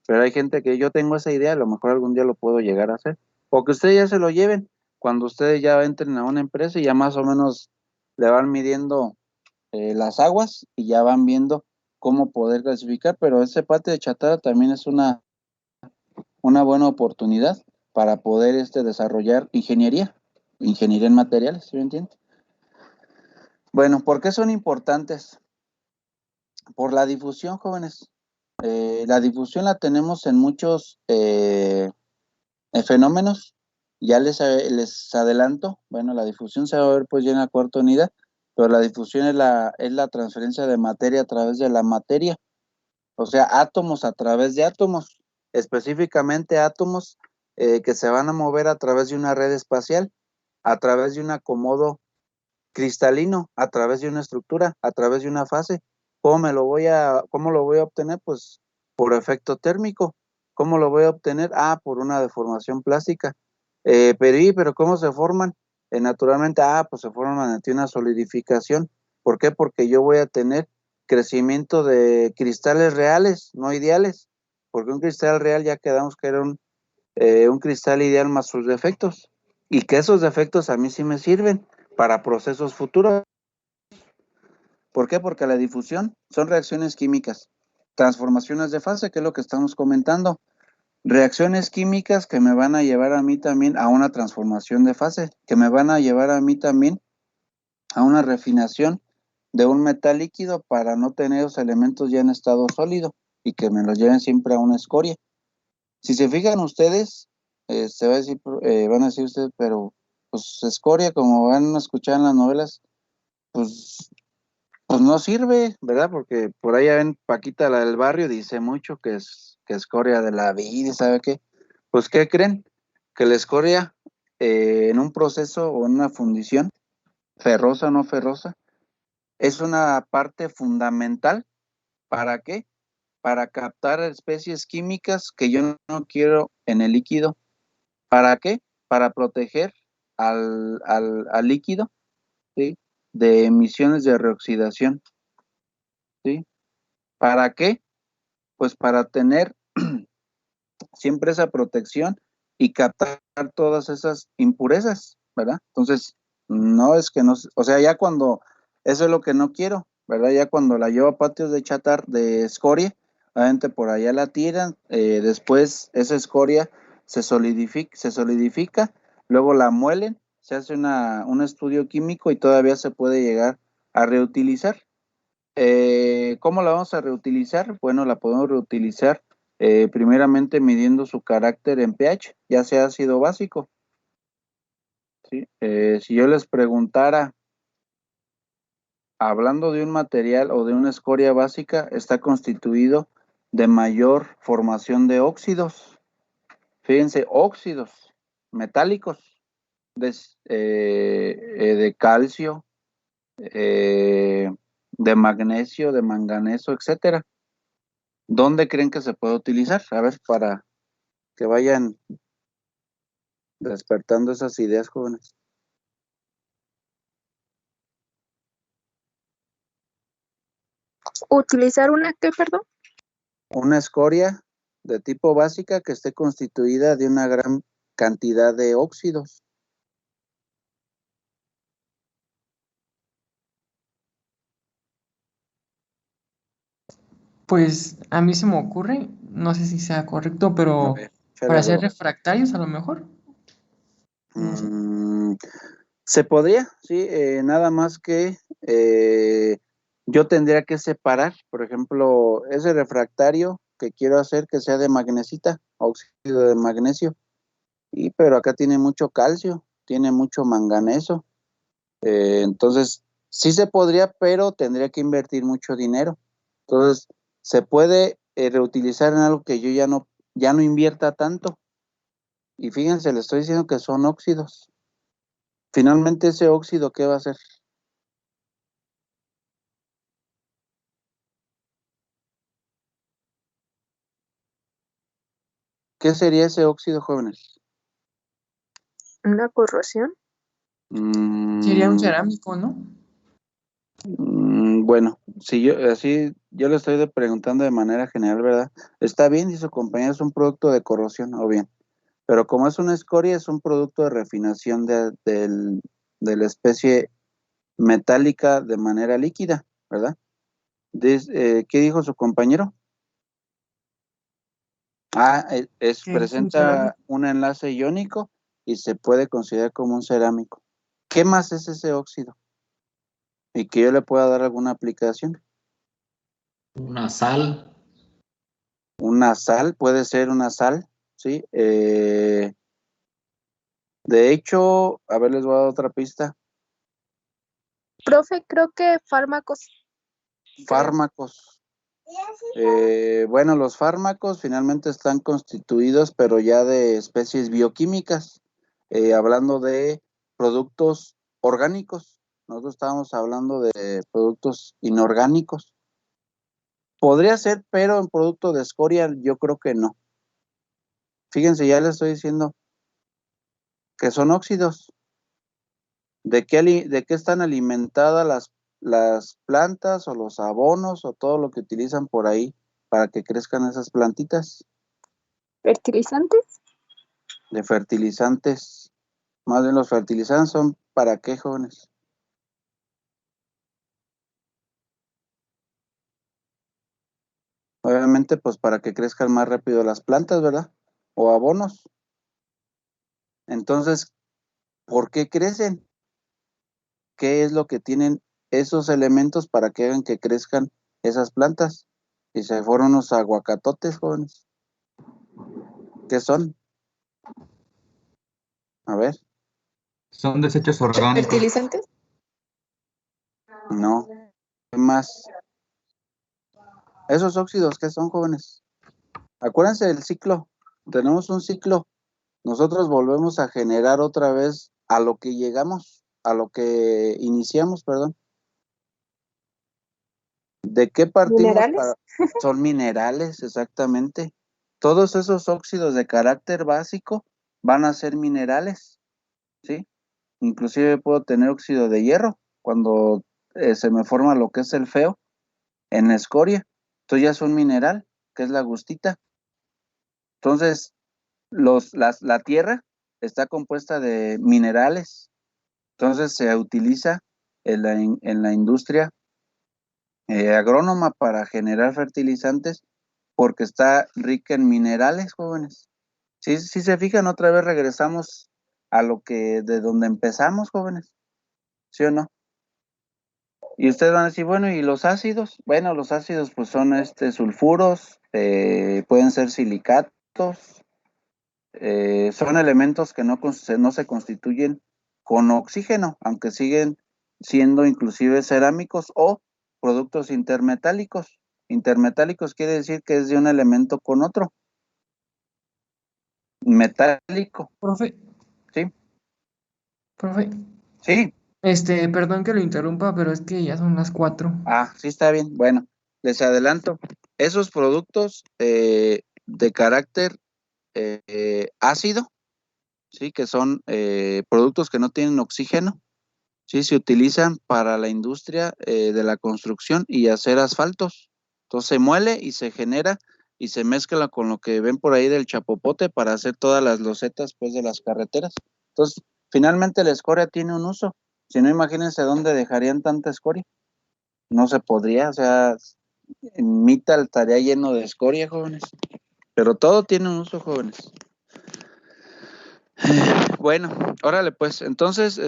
pero hay gente que yo tengo esa idea, a lo mejor algún día lo puedo llegar a hacer, o que ustedes ya se lo lleven, cuando ustedes ya entren a una empresa y ya más o menos le van midiendo las aguas y ya van viendo cómo poder clasificar, pero ese patio de chatarra también es una buena oportunidad para poder desarrollar ingeniería en materiales, ¿sí me entiendes? Bueno, ¿por qué son importantes? Por la difusión, jóvenes. La difusión la tenemos en muchos fenómenos. Ya les adelanto, bueno, la difusión se va a ver pues ya en la cuarta unidad, pero la difusión es la transferencia de materia a través de la materia, o sea, átomos a través de átomos, específicamente átomos que se van a mover a través de una red espacial, a través de un acomodo cristalino, a través de una estructura, a través de una fase. ¿Cómo lo voy a obtener? Pues por efecto térmico. ¿Cómo lo voy a obtener? Por una deformación plástica. Pero ¿cómo se forman? Naturalmente, pues se forman mediante una solidificación. ¿Por qué? Porque yo voy a tener crecimiento de cristales reales, no ideales. Porque un cristal real ya quedamos que era un cristal ideal más sus defectos. Y que esos defectos a mí sí me sirven para procesos futuros. ¿Por qué? Porque la difusión son reacciones químicas, transformaciones de fase, que es lo que estamos comentando, reacciones químicas que me van a llevar a mí también a una transformación de fase, que me van a llevar a mí también a una refinación de un metal líquido para no tener los elementos ya en estado sólido y que me los lleven siempre a una escoria. Si se fijan ustedes, se va a decir, van a decir ustedes, pero pues escoria, como van a escuchar en las novelas, pues no sirve, ¿verdad? Porque por ahí ven Paquita, la del barrio, dice mucho que escoria de la vida, y ¿sabe qué? Pues, ¿qué creen? Que la escoria en un proceso o en una fundición, ferrosa o no ferrosa, es una parte fundamental. ¿Para qué? Para captar especies químicas que yo no quiero en el líquido. ¿Para qué? Para proteger al líquido, ¿sí? De emisiones de reoxidación, ¿sí? ¿Para qué? Pues para tener siempre esa protección y captar todas esas impurezas, ¿verdad? Entonces, no es que no, o sea, ya cuando, eso es lo que no quiero, ¿verdad? Ya cuando la llevo a patios de chatar, de escoria, obviamente por allá la tiran, después esa escoria se solidifica, luego la muelen, se hace un estudio químico y todavía se puede llegar a reutilizar. ¿Cómo la vamos a reutilizar? Bueno, la podemos reutilizar primeramente midiendo su carácter en pH, ya sea ácido básico, ¿sí? Si yo les preguntara, hablando de un material o de una escoria básica, está constituido de mayor formación de óxidos. Fíjense, óxidos metálicos de calcio, de magnesio, de manganeso, etcétera. ¿Dónde creen que se puede utilizar? A ver, para que vayan despertando esas ideas, jóvenes. ¿Utilizar una qué, perdón? Una escoria de tipo básica que esté constituida de una gran cantidad de óxidos. Pues a mí se me ocurre, no sé si sea correcto, A pero ver, para échale a hacer huevo. refractarios a lo mejor. No sé. Se podría, sí, nada más que yo tendría que separar, por ejemplo, ese refractario que quiero hacer que sea de magnesita, óxido de magnesio, pero acá tiene mucho calcio, tiene mucho manganeso. Entonces, sí se podría, pero tendría que invertir mucho dinero. Entonces, se puede reutilizar en algo que yo ya no invierta tanto. Y fíjense, le estoy diciendo que son óxidos. Finalmente, ese óxido, ¿qué va a hacer? ¿Qué sería ese óxido, jóvenes? ¿Una corrosión? Sería un cerámico, ¿no? Bueno, si yo yo le estoy preguntando de manera general, ¿verdad? Está bien si su compañero es un producto de corrosión, o bien. Pero como es una escoria, es un producto de refinación de la especie metálica de manera líquida, ¿verdad? ¿Qué dijo su compañero? Que es un Presenta cerámico. un enlace iónico y se puede considerar como un cerámico. ¿Qué más es ese óxido? Y que yo le pueda dar alguna aplicación. Una sal. Una sal, puede ser una sal, ¿sí? De hecho, a ver, les voy a dar otra pista. Profe, creo que fármacos. Fármacos. Bueno, los fármacos finalmente están constituidos, pero ya de especies bioquímicas, hablando de productos orgánicos. Nosotros estábamos hablando de productos inorgánicos. Podría ser, pero en producto de escoria yo creo que no. Fíjense, ya les estoy diciendo que son óxidos. ¿De qué están alimentadas las plantas o los abonos o todo lo que utilizan por ahí para que crezcan esas plantitas? ¿Fertilizantes? De fertilizantes. Más bien los fertilizantes son ¿para qué, jóvenes? Obviamente, pues para que crezcan más rápido las plantas, ¿verdad? O abonos. Entonces, ¿por qué crecen? ¿Qué es lo que tienen esos elementos para que hagan que crezcan esas plantas? Y se fueron unos aguacatotes, jóvenes. ¿Qué son? A ver, Son desechos orgánicos. ¿Fertilizantes? no. ¿Qué más? Esos óxidos, ¿qué son, jóvenes? Acuérdense del ciclo. Tenemos un ciclo. Nosotros volvemos a generar otra vez a lo que llegamos, a lo que iniciamos, perdón. ¿De qué partimos? ¿Minerales? Son minerales, exactamente. Todos esos óxidos de carácter básico van a ser minerales, ¿sí? Inclusive puedo tener óxido de hierro cuando se me forma lo que es el feo en la escoria. Entonces ya es un mineral, que es la gustita. Entonces, la tierra está compuesta de minerales. Entonces se utiliza en la industria agrónoma para generar fertilizantes porque está rica en minerales, jóvenes. Si se fijan, otra vez regresamos a de donde empezamos, jóvenes. ¿Sí o no? Y ustedes van a decir, bueno, ¿y los ácidos? Bueno, los ácidos pues son sulfuros, pueden ser silicatos, son elementos que no se constituyen con oxígeno, aunque siguen siendo inclusive cerámicos o productos intermetálicos. Intermetálicos quiere decir que es de un elemento con otro. Metálico, Profe, ¿sí? profe. Sí. Perdón que lo interrumpa, pero es que ya son las 4. Sí está bien. Bueno, les adelanto. Esos productos de carácter ácido, sí, que son productos que no tienen oxígeno, sí, se utilizan para la industria de la construcción y hacer asfaltos. Entonces se muele y se genera y se mezcla con lo que ven por ahí del chapopote para hacer todas las losetas pues de las carreteras. Entonces, finalmente la escoria tiene un uso. Si no, imagínense dónde dejarían tanta escoria. No se podría, o sea, en Mittal estaría lleno de escoria, jóvenes. Pero todo tiene un uso, jóvenes. Bueno, órale pues, entonces,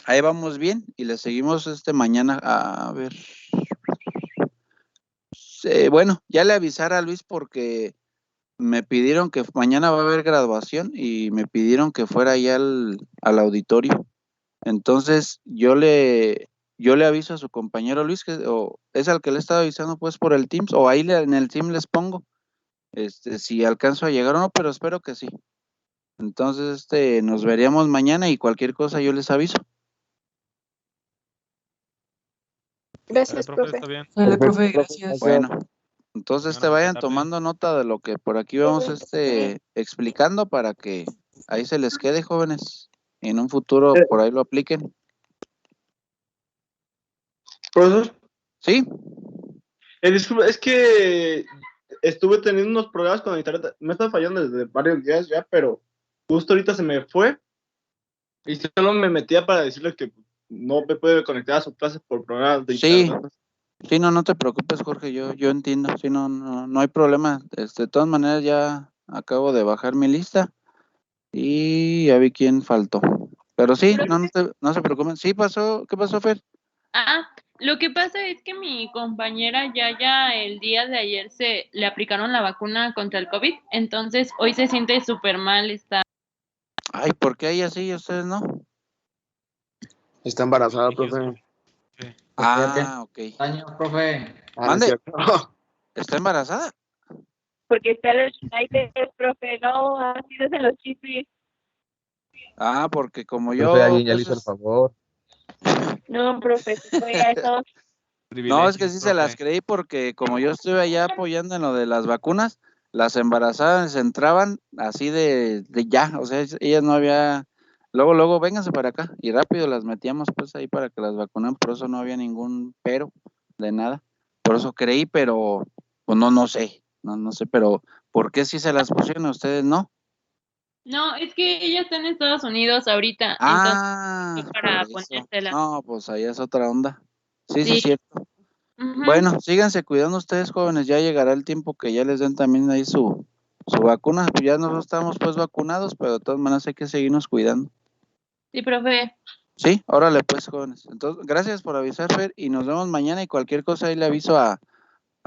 ahí vamos bien y le seguimos mañana. A ver. Bueno, ya le avisara a Luis porque me pidieron que mañana va a haber graduación y me pidieron que fuera allá al auditorio. Entonces, yo le aviso a su compañero Luis, o es al que le estaba avisando pues por el Teams, o ahí en el Team les pongo, si alcanzo a llegar o no, pero espero que sí. Entonces, nos veríamos mañana y cualquier cosa yo les aviso. Gracias, Profe, profe. está bien. Sale, Perfecto, profe, profe, gracias. Bueno, Entonces Buenas vayan tardes. tomando nota de lo que por aquí vamos explicando para que ahí se les quede, jóvenes, y en un futuro por ahí lo apliquen. Profesor, ¿Sí? disculpe, es que estuve teniendo unos problemas con internet. Me está fallando desde varios días ya, pero justo ahorita se me fue. Y solo me metía para decirle que no me puede conectar a su clase por problemas de Sí. internet. Sí, no te preocupes, Jorge, yo entiendo, sí, no hay problema. De todas maneras ya acabo de bajar mi lista y ya vi quién faltó. Pero sí, no se preocupen. Sí pasó, ¿qué pasó, Fer? Lo que pasa es que mi compañera ya el día de ayer se le aplicaron la vacuna contra el COVID, entonces hoy se siente súper mal, está. Ay, ¿por qué ella sí y ustedes no? Está embarazada, profe. Ok. Años, profe. Mande. ¿Está embarazada? Porque está los United, profe, no, así no se los chismes. Porque como Profe, yo... alguien ya le hizo el favor. No, profe, fue a eso. No, es que sí se las creí porque como yo estuve allá apoyando en lo de las vacunas, las embarazadas entraban así de ya, o sea, ellas no había, luego, vénganse para acá y rápido las metíamos pues ahí para que las vacunan, por eso no había ningún pero de nada, por eso creí, pero pues no sé, pero ¿por qué sí se las pusieron a ustedes no? No, es que ella está en Estados Unidos ahorita, entonces para Por eso. ponérsela. No, pues ahí es otra onda, sí, es Sí. cierto. Bueno, síganse cuidando ustedes, jóvenes, ya llegará el tiempo que ya les den también ahí su vacuna, pues ya nosotros estamos pues vacunados, pero de todas maneras hay que seguirnos cuidando. Sí, profe. Sí, órale pues, jóvenes. Entonces, gracias por avisar, Fer, y nos vemos mañana y cualquier cosa ahí le aviso a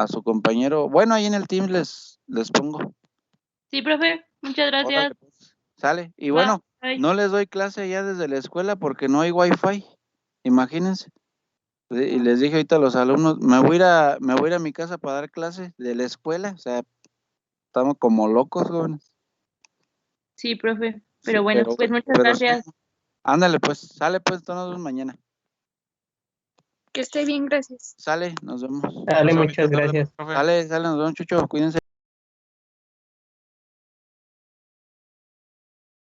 su compañero. Bueno, ahí en el team les pongo. Sí, profe, muchas gracias. Órale, pues. Sale, y Va, bueno, bye. no les doy clase ya desde la escuela porque no hay wifi, imagínense. Y les dije ahorita a los alumnos, me voy a ir a mi casa para dar clase de la escuela, o sea, estamos como locos, jóvenes. Sí, profe, pero Sí, bueno, pues muchas gracias. sí. Ándale, pues, sale pues, todos nos vemos mañana. Que esté bien, gracias. Sale, nos vemos. Dale, muchas gracias. Sale, nos vemos, Chucho, cuídense.